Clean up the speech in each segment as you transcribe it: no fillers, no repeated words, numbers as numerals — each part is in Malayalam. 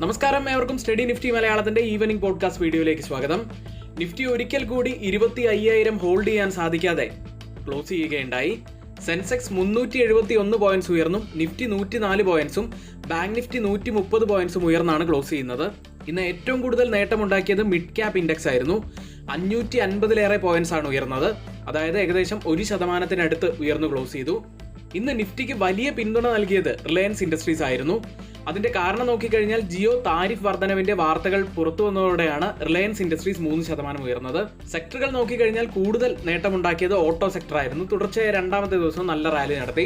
നമസ്കാരം, ഏവർക്കും സ്റ്റഡി നിഫ്റ്റി മലയാളത്തിന്റെ ഈവനിംഗ് പോഡ്കാസ്റ്റ് വീഡിയോയിലേക്ക് സ്വാഗതം. നിഫ്റ്റി ഒരിക്കൽ കൂടി 25,000 ഹോൾഡ് ചെയ്യാൻ സാധിക്കാതെ ക്ലോസ് ചെയ്യുകയുണ്ടായി. സെൻസെക്സ് 371 പോയിന്റ്സ് ഉയർന്നും നിഫ്റ്റി 104 പോയിന്റ്സും ബാങ്ക് നിഫ്റ്റി 130 പോയിന്റ്സും ഉയർന്നാണ് ക്ലോസ് ചെയ്യുന്നത്. ഇന്ന് ഏറ്റവും കൂടുതൽ നേട്ടമുണ്ടാക്കിയത് മിഡ് ക്യാപ് ഇൻഡെക്സ് ആയിരുന്നു. 550-ലേറെ പോയിന്റ്സ് ആണ് ഉയർന്നത്. അതായത് ഏകദേശം 1% ഉയർന്നു ക്ലോസ് ചെയ്തു. ഇന്ന് നിഫ്റ്റിക്ക് വലിയ പിന്തുണ നൽകിയത് റിലയൻസ് ഇൻഡസ്ട്രീസ് ആയിരുന്നു. അതിന്റെ കാരണം നോക്കിക്കഴിഞ്ഞാൽ ജിയോ താരിഫ് വർധനവിന്റെ വാർത്തകൾ പുറത്തു വന്നതോടെയാണ് റിലയൻസ് ഇൻഡസ്ട്രീസ് 3% ഉയർന്നത്. സെക്ടറുകൾ നോക്കിക്കഴിഞ്ഞാൽ കൂടുതൽ നേട്ടമുണ്ടാക്കിയത് ഓട്ടോ സെക്ടർ ആയിരുന്നു. തുടർച്ചയായ രണ്ടാമത്തെ ദിവസം നല്ല റാലി നടത്തി.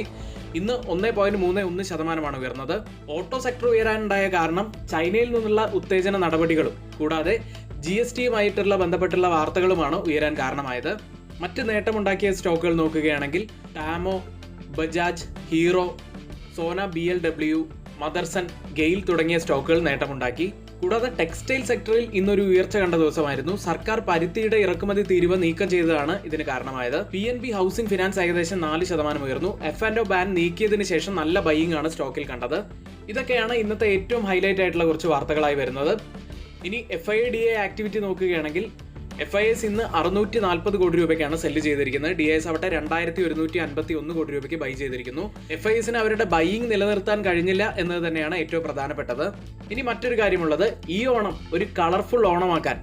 ഇന്ന് 1.31% ഉയർന്നത്. ഓട്ടോ സെക്ടർ ഉയരാനുണ്ടായ കാരണം ചൈനയിൽ നിന്നുള്ള ഉത്തേജന നടപടികളും കൂടാതെ GSTയുമായിട്ടുള്ള ബന്ധപ്പെട്ടുള്ള വാർത്തകളുമാണ് ഉയരാൻ കാരണമായത്. മറ്റ് നേട്ടമുണ്ടാക്കിയ സ്റ്റോക്കുകൾ നോക്കുകയാണെങ്കിൽ ടാമോ, ബജാജ്, ഹീറോ, സോന BLW, മദർസൺ, ഗെയിൽ തുടങ്ങിയ സ്റ്റോക്കുകൾ നേട്ടമുണ്ടാക്കി. കൂടാതെ ടെക്സ്റ്റൈൽ സെക്ടറിൽ ഇന്നൊരു ഉയർച്ച കണ്ട ദിവസമായിരുന്നു. സർക്കാർ പരുത്തിയുടെ ഇറക്കുമതി തീരുവ നീക്കം ചെയ്തതാണ് ഇതിന് കാരണമായത്. PNB ഹൗസിംഗ് ഫിനാൻസ് ഏകദേശം 4% ഉയർന്നു. F&O ബാൻ നീക്കിയതിനു ശേഷം നല്ല ബൈയിങ് ആണ് സ്റ്റോക്കിൽ കണ്ടത്. ഇതൊക്കെയാണ് ഇന്നത്തെ ഏറ്റവും ഹൈലൈറ്റ് ആയിട്ടുള്ള കുറച്ച് വാർത്തകളായി വരുന്നത്. ഇനി FIDA ആക്ടിവിറ്റി നോക്കുകയാണെങ്കിൽ FIS ഇന്ന് 640 കോടി രൂപയ്ക്കാണ് സെല്ല് ചെയ്തിരിക്കുന്നത്. DIS ആവട്ടെ 2151 കോടി രൂപയ്ക്ക് ബൈ ചെയ്തിരിക്കുന്നു. FISന് അവരുടെ ബൈയിങ് നിലനിർത്താൻ കഴിഞ്ഞില്ല എന്നത് തന്നെയാണ് ഏറ്റവും പ്രധാനപ്പെട്ടത്. ഇനി മറ്റൊരു കാര്യമുള്ളത്, ഈ ഓണം ഒരു കളർഫുൾ ഓണമാക്കാൻ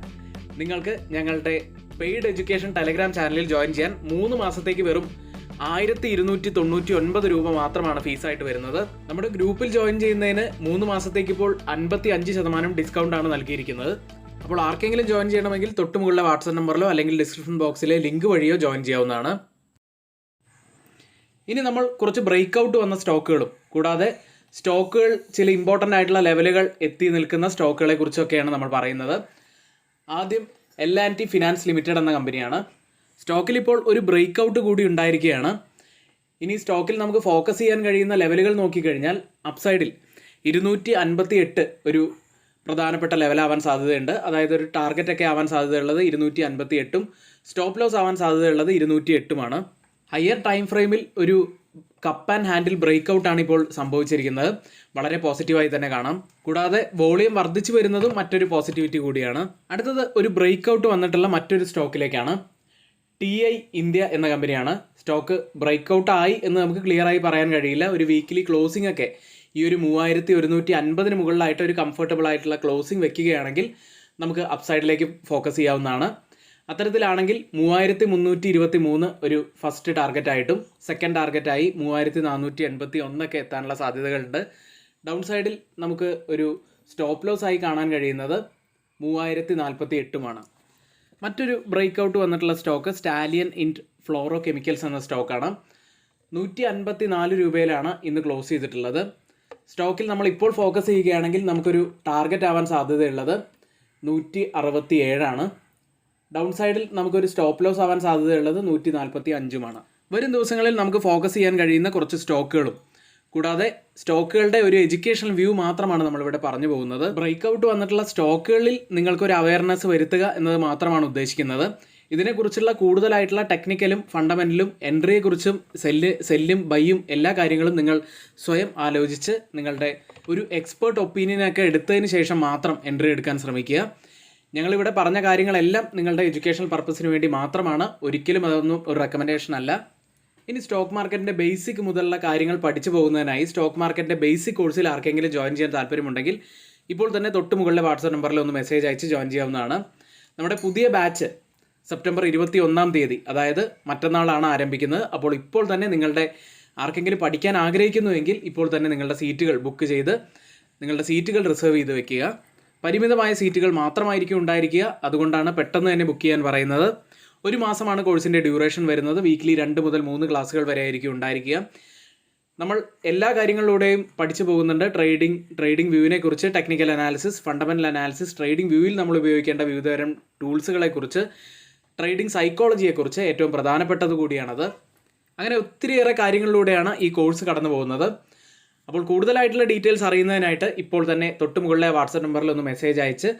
നിങ്ങൾക്ക് ഞങ്ങളുടെ പെയ്ഡ് എഡ്യൂക്കേഷൻ ടെലഗ്രാം ചാനലിൽ ജോയിൻ ചെയ്യാൻ 3 മാസത്തേക്ക് വെറും 1299 രൂപ മാത്രമാണ് ഫീസായിട്ട് വരുന്നത്. നമ്മുടെ ഗ്രൂപ്പിൽ ജോയിൻ ചെയ്യുന്നതിന് 3 മാസത്തേക്ക് ഇപ്പോൾ 55% ഡിസ്കൗണ്ട് ആണ് നൽകിയിരിക്കുന്നത്. അപ്പോൾ ആർക്കെങ്കിലും ജോയിൻ ചെയ്യണമെങ്കിൽ തൊട്ടുമുകളിലെ വാട്സ്ആപ്പ് നമ്പറിലോ അല്ലെങ്കിൽ ഡിസ്ക്രിപ്ഷൻ ബോക്സിലെ ലിങ്ക് വഴിയോ ജോയിൻ ചെയ്യാവുന്നതാണ്. ഇനി നമ്മൾ കുറച്ച് ബ്രേക്ക് ഔട്ട് വന്ന സ്റ്റോക്കുകളും കൂടാതെ സ്റ്റോക്കുകൾ ചില ഇമ്പോർട്ടൻ്റ് ആയിട്ടുള്ള ലെവലുകൾ എത്തി നിൽക്കുന്ന സ്റ്റോക്കുകളെ കുറിച്ചൊക്കെയാണ് നമ്മൾ പറയുന്നത്. ആദ്യം L&T ഫിനാൻസ് ലിമിറ്റഡ് എന്ന കമ്പനിയാണ്. സ്റ്റോക്കിൽ ഇപ്പോൾ ഒരു ബ്രേക്ക് ഔട്ട് കൂടി ഉണ്ടായിരിക്കുകയാണ്. ഇനി സ്റ്റോക്കിൽ നമുക്ക് ഫോക്കസ് ചെയ്യാൻ കഴിയുന്ന ലെവലുകൾ നോക്കിക്കഴിഞ്ഞാൽ അപ്സൈഡിൽ 258 ഒരു പ്രധാനപ്പെട്ട ലെവലാവാൻ സാധ്യതയുണ്ട്. അതായത് ഒരു ടാർഗറ്റ് ഒക്കെ ആവാൻ സാധ്യതയുള്ളത് 258ഉം സ്റ്റോപ്പ് ലോസ് ആവാൻ സാധ്യതയുള്ളത് 208ഉമാണ്. ഹയർ ടൈം ഫ്രെയിമിൽ ഒരു കപ്പ് ആൻഡ് ഹാൻഡിൽ ബ്രേക്ക് ഔട്ടാണ് ഇപ്പോൾ സംഭവിച്ചിരിക്കുന്നത്. വളരെ പോസിറ്റീവായി തന്നെ കാണാം. കൂടാതെ വോളിയം വർദ്ധിച്ചു വരുന്നതും മറ്റൊരു പോസിറ്റിവിറ്റി കൂടിയാണ്. അടുത്തത് ഒരു ബ്രേക്ക് ഔട്ട് വന്നിട്ടുള്ള മറ്റൊരു സ്റ്റോക്കിലേക്കാണ്. TI ഇന്ത്യ എന്ന കമ്പനിയാണ്. സ്റ്റോക്ക് ബ്രേക്ക് ഔട്ട് ആയി എന്ന് നമുക്ക് ക്ലിയർ ആയി പറയാൻ കഴിയില്ല. ഒരു വീക്കിലി ക്ലോസിംഗ് ഒക്കെ ഈ ഒരു 3150 മുകളിലായിട്ട് ഒരു കംഫർട്ടബിൾ ആയിട്ടുള്ള ക്ലോസിംഗ് വെക്കുകയാണെങ്കിൽ നമുക്ക് അപ്സൈഡിലേക്ക് ഫോക്കസ് ചെയ്യാവുന്നതാണ്. അത്തരത്തിലാണെങ്കിൽ 3323 ഒരു ഫസ്റ്റ് ടാർഗറ്റായിട്ടും സെക്കൻഡ് ടാർഗറ്റായി 3481 ഒക്കെ എത്താനുള്ള സാധ്യതകളുണ്ട്. ഡൗൺ സൈഡിൽ നമുക്ക് ഒരു സ്റ്റോപ്പ് ലോസ് ആയി കാണാൻ കഴിയുന്നത് 3048ഉമാണ്. മറ്റൊരു ബ്രേക്ക് ഔട്ട് വന്നിട്ടുള്ള സ്റ്റോക്ക് സ്റ്റാലിയൻ ഇൻഡ് ഫ്ലോറോ കെമിക്കൽസ് എന്ന സ്റ്റോക്കാണ്. 154 രൂപയിലാണ് ഇന്ന് ക്ലോസ് ചെയ്തിട്ടുള്ളത്. സ്റ്റോക്കിൽ നമ്മൾ ഇപ്പോൾ ഫോക്കസ് ചെയ്യുകയാണെങ്കിൽ നമുക്കൊരു ടാർഗറ്റ് ആവാൻ സാധ്യതയുള്ളത് 167ആണ്. ഡൗൺ സൈഡിൽ നമുക്കൊരു സ്റ്റോപ്പ് ലോസ് ആവാൻ സാധ്യതയുള്ളത് 145ഉമാണ്. വരും ദിവസങ്ങളിൽ നമുക്ക് ഫോക്കസ് ചെയ്യാൻ കഴിയുന്ന കുറച്ച് സ്റ്റോക്കുകളും കൂടാതെ സ്റ്റോക്കുകളുടെ ഒരു എഡ്യൂക്കേഷണൽ വ്യൂ മാത്രമാണ് നമ്മളിവിടെ പറഞ്ഞു പോകുന്നത്. ബ്രേക്ക് ഔട്ട് വന്നിട്ടുള്ള സ്റ്റോക്കുകളിൽ നിങ്ങൾക്കൊരു അവയർനെസ് വരുത്തുക എന്നത് മാത്രമാണ് ഉദ്ദേശിക്കുന്നത്. ഇതിനെക്കുറിച്ചുള്ള കൂടുതലായിട്ടുള്ള ടെക്നിക്കലും ഫണ്ടമെൻ്റലും എൻട്രിയെക്കുറിച്ചും സെല്ലും ബൈയും എല്ലാ കാര്യങ്ങളും നിങ്ങൾ സ്വയം ആലോചിച്ച് നിങ്ങളുടെ ഒരു എക്സ്പേർട്ട് ഒപ്പീനിയനൊക്കെ എടുത്തതിന് ശേഷം മാത്രം എൻട്രി എടുക്കാൻ ശ്രമിക്കുക. ഞങ്ങളിവിടെ പറഞ്ഞ കാര്യങ്ങളെല്ലാം നിങ്ങളുടെ എഡ്യൂക്കേഷണൽ പർപ്പസിന് വേണ്ടി മാത്രമാണ്. ഒരിക്കലും അതൊന്നും ഒരു റെക്കമെൻഡേഷൻ അല്ല. ഇനി സ്റ്റോക്ക് മാർക്കറ്റിൻ്റെ ബേസിക് മുതലുള്ള കാര്യങ്ങൾ പഠിച്ചു പോകുന്നതിനായി സ്റ്റോക്ക് മാർക്കറ്റിൻ്റെ ബേസിക് കോഴ്സിൽ ആർക്കെങ്കിലും ജോയിൻ ചെയ്യാൻ താല്പര്യമുണ്ടെങ്കിൽ ഇപ്പോൾ തന്നെ തൊട്ട് മുകളിലെ വാട്സാപ്പ് നമ്പറിൽ ഒന്ന് മെസ്സേജ് അയച്ച് ജോയിൻ ചെയ്യാവുന്നതാണ്. നമ്മുടെ പുതിയ ബാച്ച് സെപ്റ്റംബർ 21-ാം തീയതി, അതായത് മറ്റന്നാളാണ് ആരംഭിക്കുന്നത്. അപ്പോൾ ഇപ്പോൾ തന്നെ നിങ്ങളുടെ ആർക്കെങ്കിലും പഠിക്കാൻ ആഗ്രഹിക്കുന്നുവെങ്കിൽ ഇപ്പോൾ തന്നെ നിങ്ങളുടെ സീറ്റുകൾ ബുക്ക് ചെയ്ത് നിങ്ങളുടെ സീറ്റുകൾ റിസർവ് ചെയ്ത് വെക്കുക. പരിമിതമായ സീറ്റുകൾ മാത്രമായിരിക്കും ഉണ്ടായിരിക്കുക. അതുകൊണ്ടാണ് പെട്ടെന്ന് തന്നെ ബുക്ക് ചെയ്യാൻ പറയുന്നത്. 1 മാസമാണ് കോഴ്സിൻ്റെ ഡ്യൂറേഷൻ വരുന്നത്. വീക്കിലി 2 മുതൽ 3 ക്ലാസ്സുകൾ വരെ ആയിരിക്കും ഉണ്ടായിരിക്കുക. നമ്മൾ എല്ലാ കാര്യങ്ങളിലൂടെയും പഠിച്ചു പോകുന്നുണ്ട്. ട്രേഡിംഗ് വ്യൂവിനെ കുറിച്ച്, technical analysis, fundamental analysis, trading വ്യൂവിൽ നമ്മൾ ഉപയോഗിക്കേണ്ട വിവിധതരം ടൂൾസുകളെക്കുറിച്ച്, ട്രേഡിംഗ് സൈക്കോളജിയെക്കുറിച്ച് ഏറ്റവും പ്രധാനപ്പെട്ടത് കൂടിയാണത്. അങ്ങനെ ഒത്തിരിയേറെ കാര്യങ്ങളിലൂടെയാണ് ഈ കോഴ്സ് കടന്നു പോകുന്നത്. അപ്പോൾ കൂടുതലായിട്ടുള്ള ഡീറ്റെയിൽസ് അറിയുന്നതിനായിട്ട് ഇപ്പോൾ തന്നെ തൊട്ട് മുകളിലെ വാട്സാപ്പ് നമ്പറിൽ ഒന്ന് മെസ്സേജ് അയച്ച്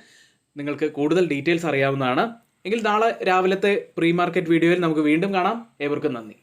നിങ്ങൾക്ക് കൂടുതൽ ഡീറ്റെയിൽസ് അറിയാവുന്നതാണ്. എങ്കിൽ നാളെ രാവിലത്തെ പ്രീ മാർക്കറ്റ് വീഡിയോയിൽ നമുക്ക് വീണ്ടും കാണാം. ഏവർക്കും നന്ദി.